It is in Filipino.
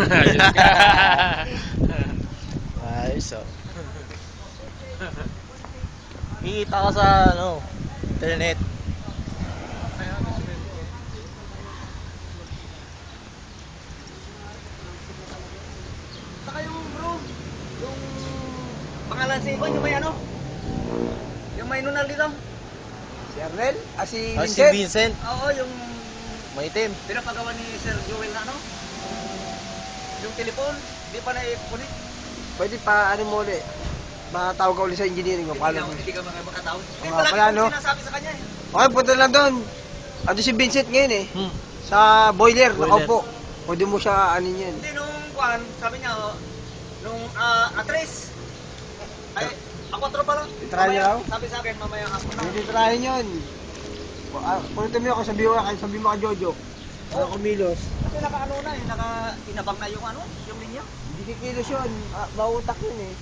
Ayos ka. Ayos oh. Kikita ka sa ano, internet. Saka yung bro, yung pangalan si Ivan, yung may ano? Yung may nunal dito? Si Arnel? Si Ah, si Vincent? Vincent, Oo, yung maitim. pinapagawa ni Sir Joel na ano? Yung telepon, di pa na-connect. Pwede pa, ano mo ulit? Matawag ka ulit sa engineering mo. Paano mo? Hindi ka makatawag. Hindi, Oo, palagi pala, kong no? sinasabi sa kanya eh. Okay, punta lang doon. Ando si Vincent ngayon eh. Hmm. Sa boiler, Boiler. nakaupo. Pwede mo siya anin yan. Hindi, nung kuhan, sabi niya, oh, nung atres, ay, ako pa lang. Try niya raw? Sabi sa akin, mamaya ako na. Pwede tryhin yun. Punta mo ako, sabi mo ka Jojo. Ano kumilos? Kasi naka-ano na eh, naka-inabang na yung ano, yung linya. Hindi kikilos yun. Mautak yun eh.